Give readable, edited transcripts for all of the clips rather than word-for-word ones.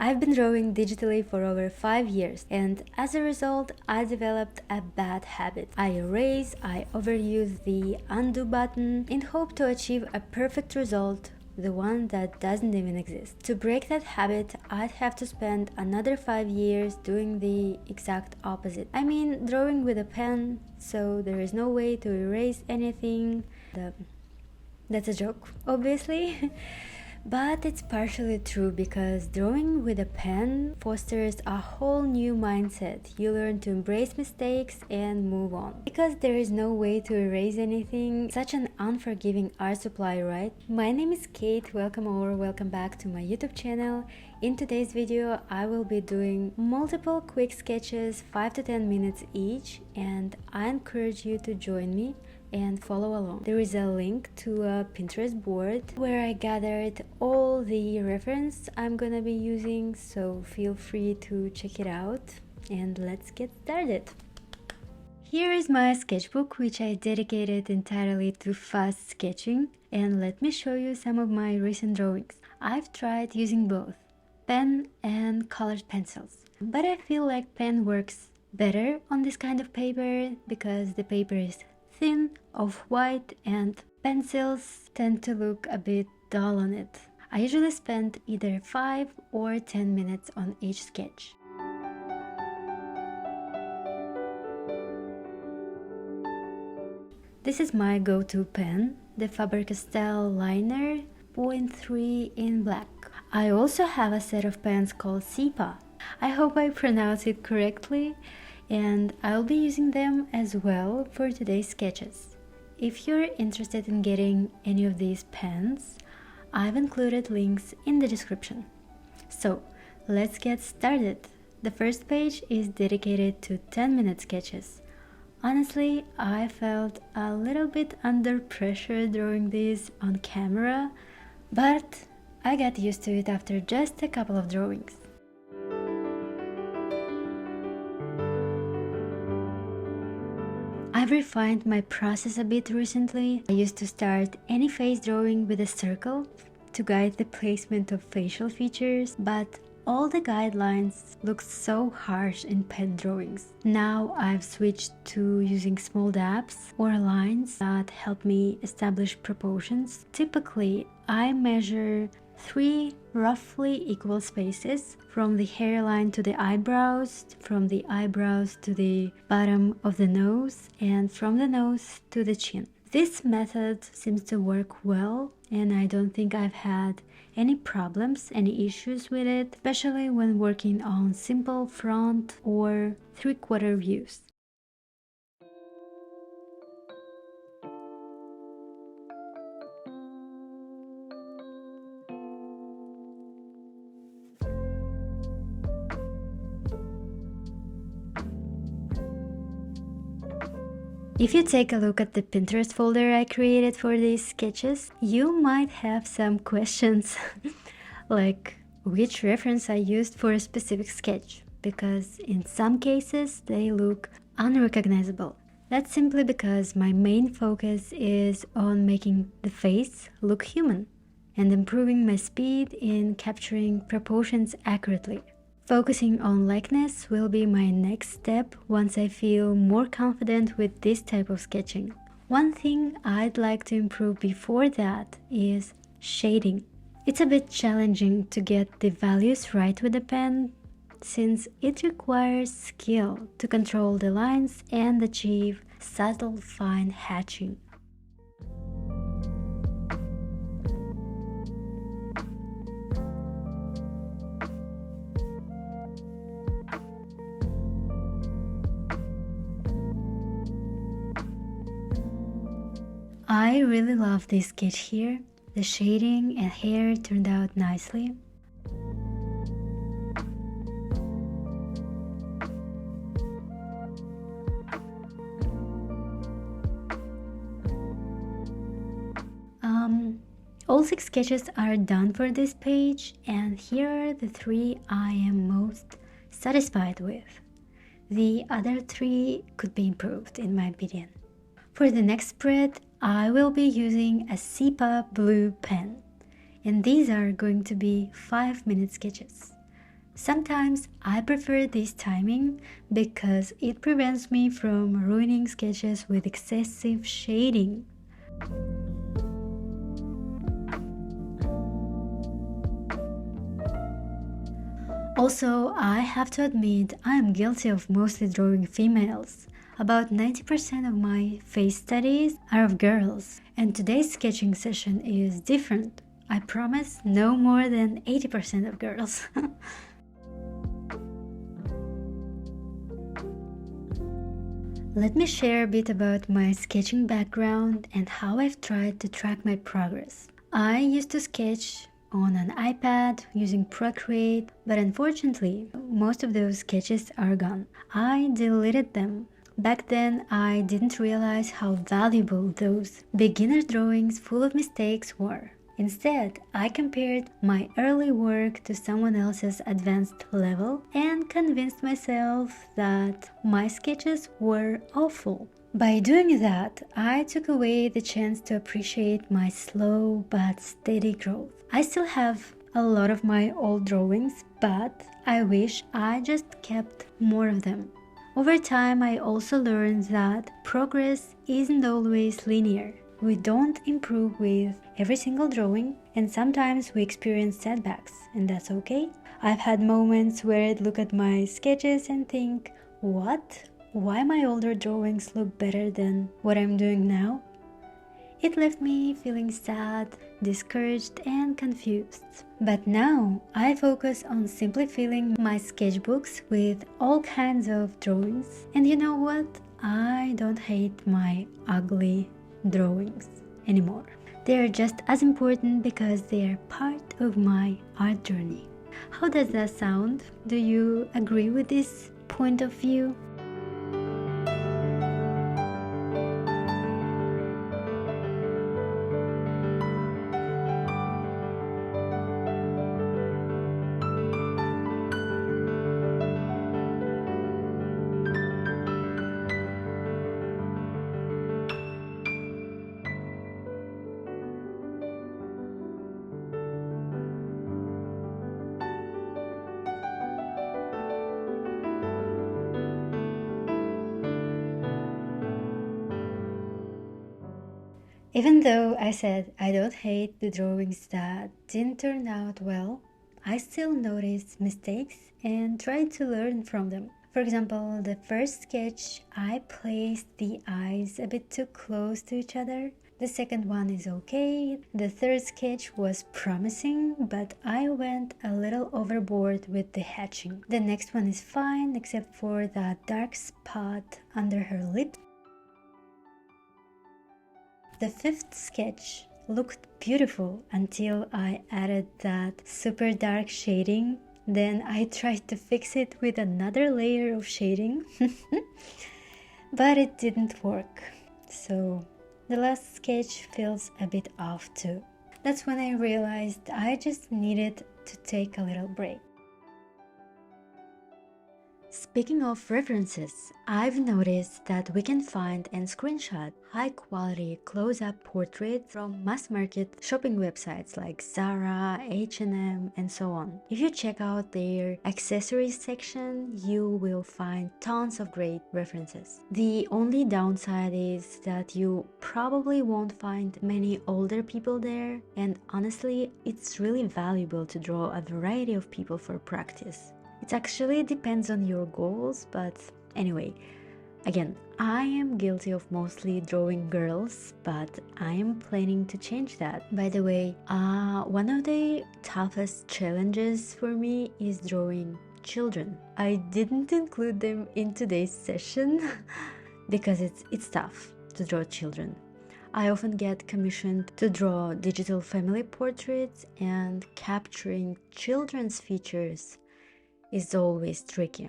I've been drawing digitally for over 5 years, and as a result, I developed a bad habit. I erase, I overuse the undo button in hope to achieve a perfect result, the one that doesn't even exist. To break that habit, I'd have to spend another 5 years doing the exact opposite. I mean, drawing with a pen, so there is no way to erase anything. That's a joke, obviously. But it's partially true because drawing with a pen fosters a whole new mindset. You learn to embrace mistakes and move on. Because there is no way to erase anything, such an unforgiving art supply, right? My name is Kate, welcome or welcome back to my YouTube channel. In today's video, I will be doing multiple quick sketches, 5 to 10 minutes each, and I encourage you to join me and follow along. There is a link to a Pinterest board where I gathered all the reference I'm gonna be using, so feel free to check it out and let's get started. Here is my sketchbook, which I dedicated entirely to fast sketching, and let me show you some of my recent drawings. I've tried using both pen and colored pencils, but I feel like pen works better on this kind of paper because the paper is thin, off-white, and pencils tend to look a bit dull on it. I usually spend either 5 or 10 minutes on each sketch. This is my go-to pen, the Faber Castell Liner 0.3 in black. I also have a set of pens called SIPA. I hope I pronounce it correctly, and I'll be using them as well for today's sketches. If you're interested in getting any of these pens, I've included links in the description. So let's get started. The first page is dedicated to 10-minute sketches. Honestly, I felt a little bit under pressure drawing these on camera, but I got used to it after just a couple of drawings. I've refined my process a bit recently. I used to start any face drawing with a circle to guide the placement of facial features, but all the guidelines looked so harsh in pen drawings. Now I've switched to using small dabs or lines that help me establish proportions. Typically, I measure 3 roughly equal spaces from the hairline to the eyebrows, from the eyebrows to the bottom of the nose, and from the nose to the chin. This method seems to work well, and I don't think I've had any problems, any issues with it, especially when working on simple front or 3/4 views. If you take a look at the Pinterest folder I created for these sketches, you might have some questions like which reference I used for a specific sketch, because in some cases they look unrecognizable. That's simply because my main focus is on making the face look human and improving my speed in capturing proportions accurately. Focusing on likeness will be my next step once I feel more confident with this type of sketching. One thing I'd like to improve before that is shading. It's a bit challenging to get the values right with the pen, since it requires skill to control the lines and achieve subtle fine hatching. I really love this sketch here. The shading and hair turned out nicely. All 6 sketches are done for this page, and here are the 3 I am most satisfied with. The other 3 could be improved in my opinion. For the next spread, I will be using a SIPA blue pen, and these are going to be 5-minute sketches. Sometimes I prefer this timing because it prevents me from ruining sketches with excessive shading. Also, I have to admit I am guilty of mostly drawing females. About 90% of my face studies are of girls, and today's sketching session is different. I promise no more than 80% of girls. Let me share a bit about my sketching background and how I've tried to track my progress. I used to sketch on an iPad using Procreate, but unfortunately, most of those sketches are gone. I deleted them. Back then, I didn't realize how valuable those beginner drawings full of mistakes were. Instead, I compared my early work to someone else's advanced level and convinced myself that my sketches were awful. By doing that, I took away the chance to appreciate my slow but steady growth. I still have a lot of my old drawings, but I wish I just kept more of them. Over time, I also learned that progress isn't always linear. We don't improve with every single drawing, and sometimes we experience setbacks, and that's okay. I've had moments where I'd look at my sketches and think, what? Why my older drawings look better than what I'm doing now? It left me feeling sad, discouraged, and confused. But now I focus on simply filling my sketchbooks with all kinds of drawings. And you know what? I don't hate my ugly drawings anymore. They are just as important because they are part of my art journey. How does that sound? Do you agree with this point of view? Even though I said I don't hate the drawings that didn't turn out well, I still noticed mistakes and tried to learn from them. For example, the first sketch, I placed the eyes a bit too close to each other. The second one is okay. The third sketch was promising, but I went a little overboard with the hatching. The next one is fine, except for that dark spot under her lips. The fifth sketch looked beautiful until I added that super dark shading. Then I tried to fix it with another layer of shading, but it didn't work. So the last sketch feels a bit off too. That's when I realized I just needed to take a little break. Speaking of references, I've noticed that we can find and screenshot high-quality close-up portraits from mass-market shopping websites like Zara, H&M, and so on. If you check out their accessories section, you will find tons of great references. The only downside is that you probably won't find many older people there, and honestly, it's really valuable to draw a variety of people for practice. It actually depends on your goals, but anyway, again, I am guilty of mostly drawing girls, but I am planning to change that. By the way, one of the toughest challenges for me is drawing children. I didn't include them in today's session because it's tough to draw children. I often get commissioned to draw digital family portraits, and capturing children's features is always tricky.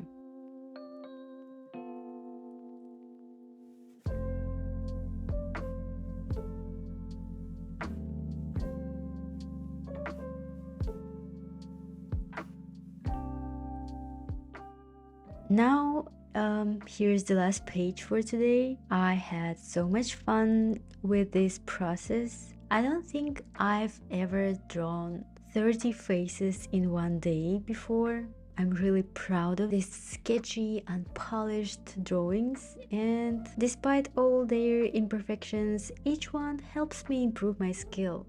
Now, here's the last page for today. I had so much fun with this process. I don't think I've ever drawn 30 faces in one day before. I'm really proud of these sketchy, unpolished drawings, and despite all their imperfections, each one helps me improve my skill.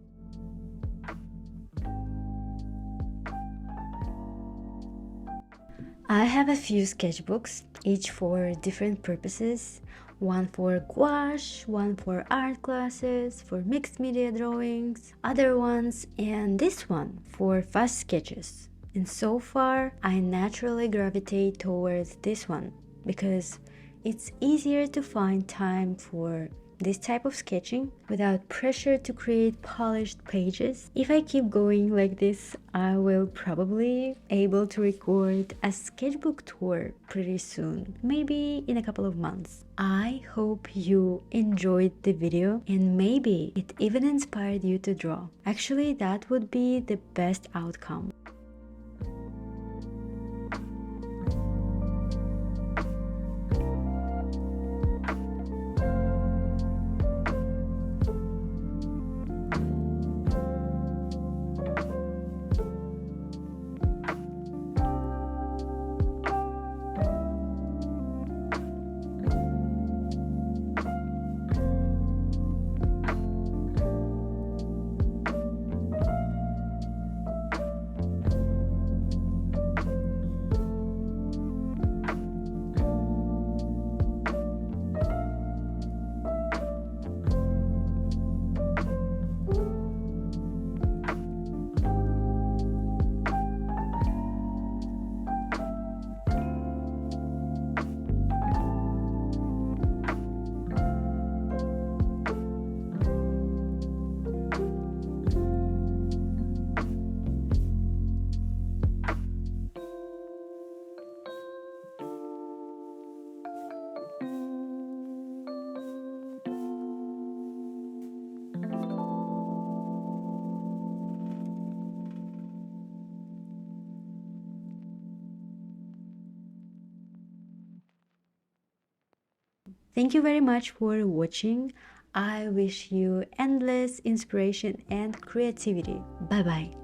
I have a few sketchbooks, each for different purposes. One for gouache, one for art classes, for mixed media drawings, other ones, and this one for fast sketches. And so far, I naturally gravitate towards this one because it's easier to find time for this type of sketching without pressure to create polished pages. If I keep going like this, I will probably able to record a sketchbook tour pretty soon, maybe in a couple of months. I hope you enjoyed the video and maybe it even inspired you to draw. Actually, that would be the best outcome. Thank you very much for watching. I wish you endless inspiration and creativity. Bye bye.